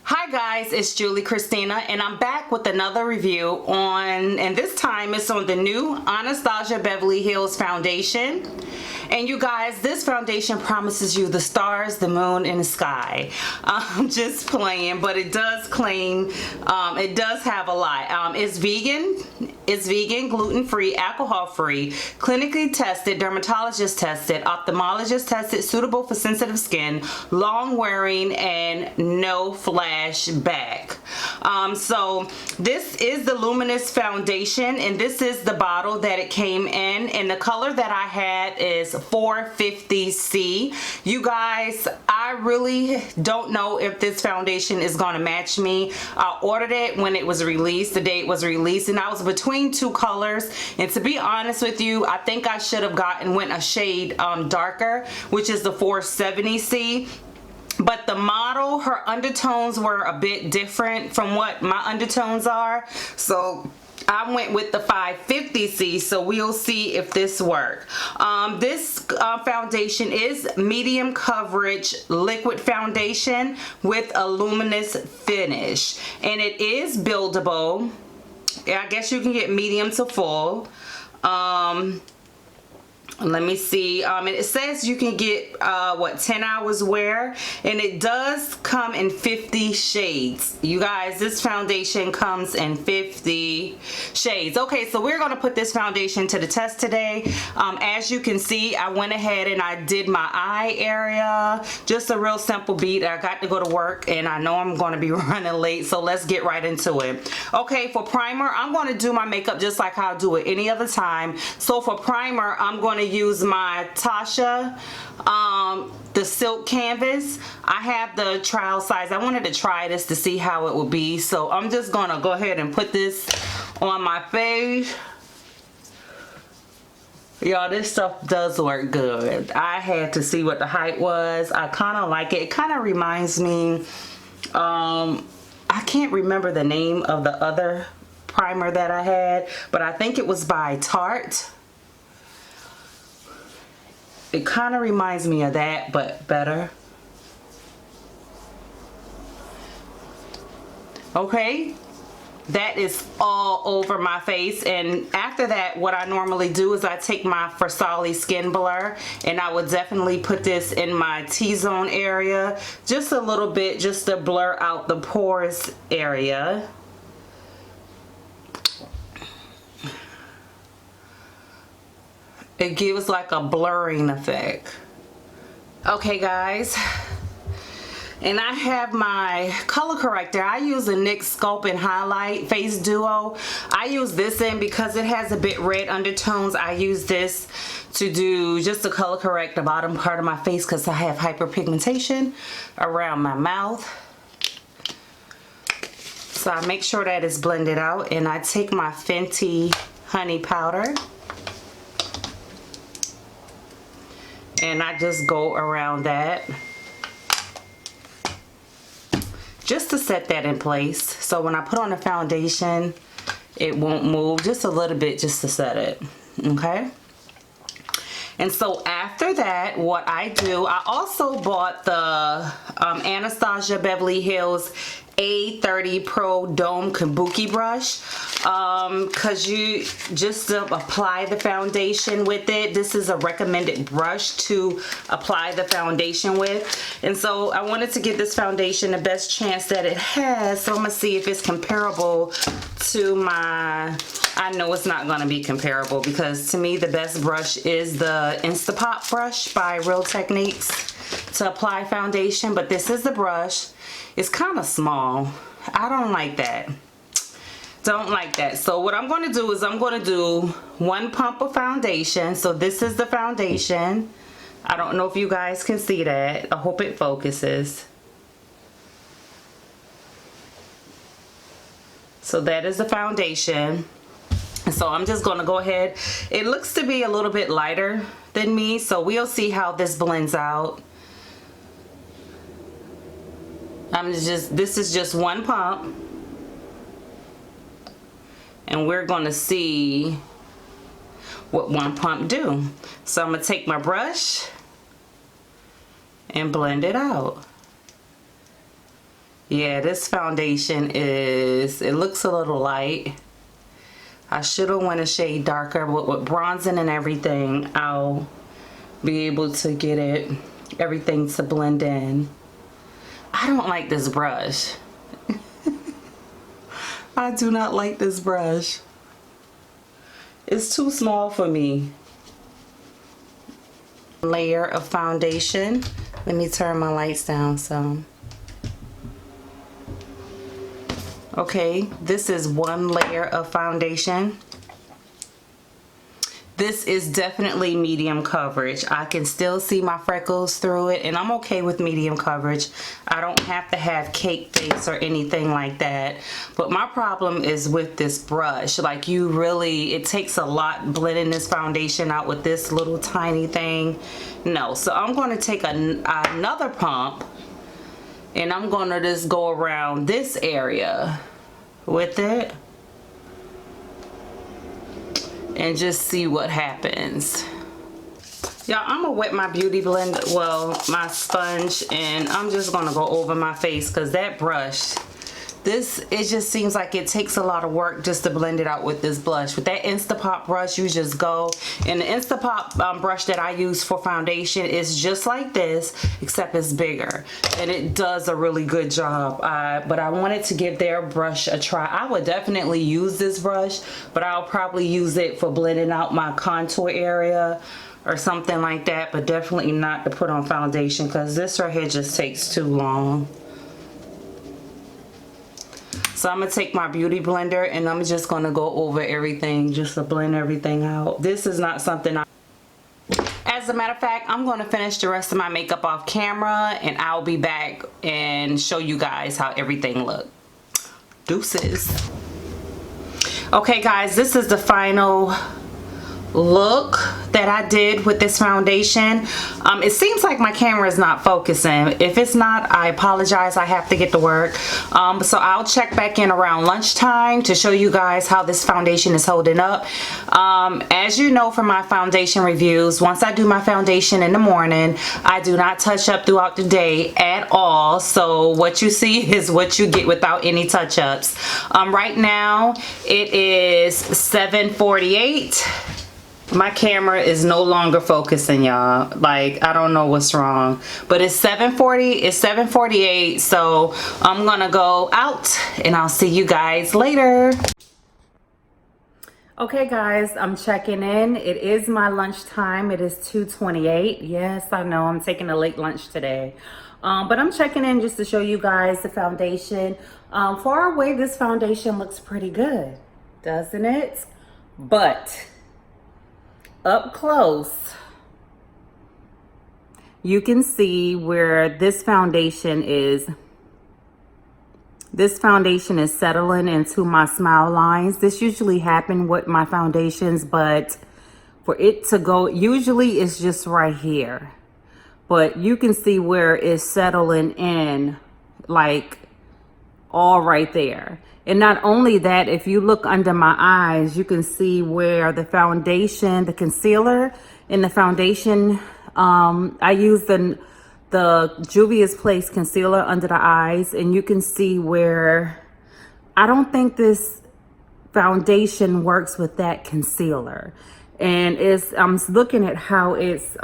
Hi guys, it's Julie Christina and I'm back with another review on, and this time it's on the new Anastasia Beverly Hills foundation. And you guys, this foundation promises you the stars, the moon, and the sky. I'm just playing, but it does claim, it does have a lot. It's vegan, gluten-free, alcohol-free, clinically tested, dermatologist tested, ophthalmologist tested, suitable for sensitive skin, long wearing, and no flash back. So this is the Luminous foundation, and this is the bottle that it came in, and the color that I had is 450C. You guys, I really don't know if this foundation is going to match me. I ordered it when it was released, the day it was released, and I was between two colors, and to be honest with you, I think I should have went a shade darker, which is the 470C. But the model, her undertones were a bit different from what my undertones are, so I went with the 550C, so we'll see if this works. This foundation is medium coverage liquid foundation with a luminous finish, and it is buildable. I guess you can get medium to full. Let me see, it says you can get 10 hours wear, and it does come in 50 shades. You guys, this foundation comes in 50 shades. Okay, so we're gonna put this foundation to the test today. As you can see, I went ahead and I did my eye area, just a real simple beat. I got to go to work and I know I'm gonna be running late, so let's get right into it. Okay, for primer, I'm gonna do my makeup just like how I do it any other time. So for primer, I'm going to use my Tasha the silk canvas. I have the trial size. I wanted to try this to see how it would be, so I'm just gonna go ahead and put this on my face. Y'all, this stuff does work good. I had to see what the height was. I kind of like it. It kind of reminds me, I can't remember the name of the other primer that I had, but I think it was by Tarte. It kind of reminds me of that, but better. Okay, that is all over my face, and after that, what I normally do is I take my Versali Skin Blur, and I would definitely put this in my T-zone area, just a little bit, just to blur out the pores area. It gives like a blurring effect. Okay guys, and I have my color corrector. I use a NYX Sculpt and Highlight Face Duo. I use this in because it has a bit red undertones. I use this to do just to color correct the bottom part of my face because I have hyperpigmentation around my mouth. So I make sure that it's blended out, and I take my Fenty Honey Powder, and I just go around that just to set that in place, so when I put on the foundation it won't move, just a little bit just to set it. Okay, and so after that, what I do, I also bought the Anastasia Beverly Hills A30 Pro Dome Kabuki brush, because you just apply the foundation with it. This is a recommended brush to apply the foundation with, and so I wanted to give this foundation the best chance that it has, so I'm gonna see if it's comparable to my, I know it's not gonna be comparable, because to me the best brush is the Instapot brush by Real Techniques to apply foundation, but this is the brush. It's kind of small. I don't like that. Don't like that. So what I'm going to do is I'm going to do one pump of foundation. So this is the foundation. I don't know if you guys can see that. I hope it focuses. So that is the foundation. And so I'm just going to go ahead. It looks to be a little bit lighter than me, so we'll see how this blends out. This is just one pump, and we're going to see what one pump do. So I'm going to take my brush and blend it out. Yeah, this foundation it looks a little light. I should have went a shade darker, but with bronzing and everything, I'll be able to get everything to blend in. I don't like this brush. I do not like this brush. It's too small for me. Layer of foundation. Let me turn my lights down some. Okay, this is one layer of foundation. This is definitely medium coverage. I can still see my freckles through it, and I'm okay with medium coverage. I don't have to have cake face or anything like that. But my problem is with this brush. Like, it takes a lot blending this foundation out with this little tiny thing. No, so I'm going to take another pump, and I'm going to just go around this area with it and just see what happens. Y'all, I'm gonna wet my beauty blender, well, my sponge, and I'm just gonna go over my face, because that brush, it just seems like it takes a lot of work just to blend it out with this blush. With that Instapop brush, you just go, and the Instapop brush that I use for foundation is just like this, except it's bigger, and it does a really good job. But I wanted to give their brush a try. I would definitely use this brush, but I'll probably use it for blending out my contour area or something like that, but definitely not to put on foundation, because this right here just takes too long. So I'm going to take my beauty blender, and I'm just going to go over everything just to blend everything out. This is not something As a matter of fact, I'm going to finish the rest of my makeup off camera, and I'll be back and show you guys how everything looks. Deuces. Okay guys, this is the final look that I did with this foundation. It seems like my camera is not focusing. If it's not, I apologize. I have to get to work. So I'll check back in around lunchtime to show you guys how this foundation is holding up. As you know from my foundation reviews, once I do my foundation in the morning, I do not touch up throughout the day at all. So what you see is what you get without any touch-ups. Right now it is 7:48. My camera is no longer focusing, y'all. Like, I don't know what's wrong, but it's 7:40. It's 7:48. So I'm gonna go out, and I'll see you guys later. Okay guys, I'm checking in. It is my lunchtime. It is 2:28. Yes, I know I'm taking a late lunch today. But I'm checking in just to show you guys the foundation. Far away, this foundation looks pretty good, doesn't it? But up close, you can see where this foundation is settling into my smile lines. This usually happens with my foundations, but for it to go, usually it's just right here. But you can see where it's settling in, like all right there. And not only that, if you look under my eyes, you can see where the foundation, the concealer in the foundation, I use the Juvia's Place concealer under the eyes, and you can see where I don't think this foundation works with that concealer. And I'm looking at how it's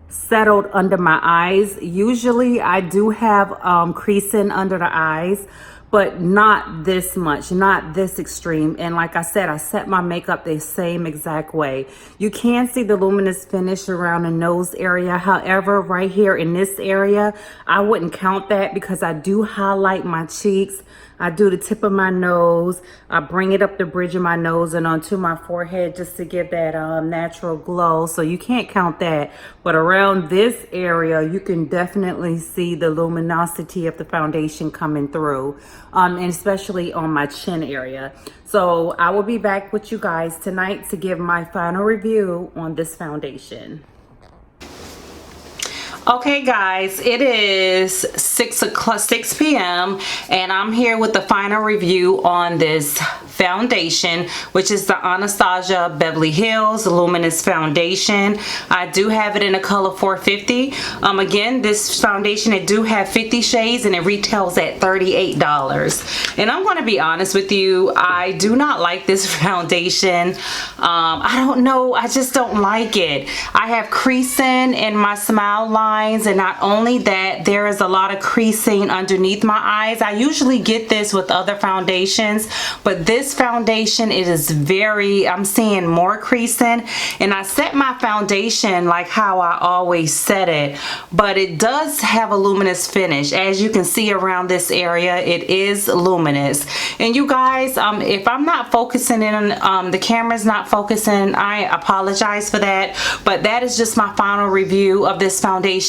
settled under my eyes. Usually I do have creasing under the eyes, but not this much, not this extreme. And like I said, I set my makeup the same exact way. You can see the luminous finish around the nose area. However, right here in this area, I wouldn't count that because I do highlight my cheeks. I do the tip of my nose. I bring it up the bridge of my nose and onto my forehead just to give that natural glow. So you can't count that. But around this area, you can definitely see the luminosity of the foundation coming through, and especially on my chin area. So I will be back with you guys tonight to give my final review on this foundation. Okay guys, it is 6 p.m. and I'm here with the final review on this foundation, which is the Anastasia Beverly Hills Luminous foundation. I do have it in a color 450. Again, this foundation, it do have 50 shades and it retails at $38. And I'm going to be honest with you, I do not like this foundation. I don't know, I just don't like it. I have creasing in my smile lines, and not only that, there is a lot of creasing underneath my eyes. I usually get this with other foundations, but this foundation, it is very, I'm seeing more creasing. And I set my foundation like how I always set it, but it does have a luminous finish. As you can see around this area, it is luminous. And you guys, if I'm not focusing in on the camera's not focusing, I apologize for that, but that is just my final review of this foundation,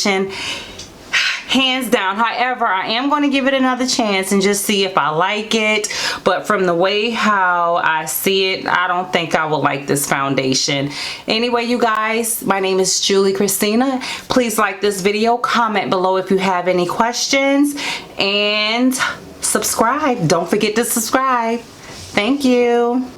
hands down. However, I am going to give it another chance and just see if I like it, but from the way how I see it, I don't think I will like this foundation. Anyway, you guys, my name is Julie Christina. Please like this video, comment below if you have any questions, and subscribe. Don't forget to subscribe. Thank you.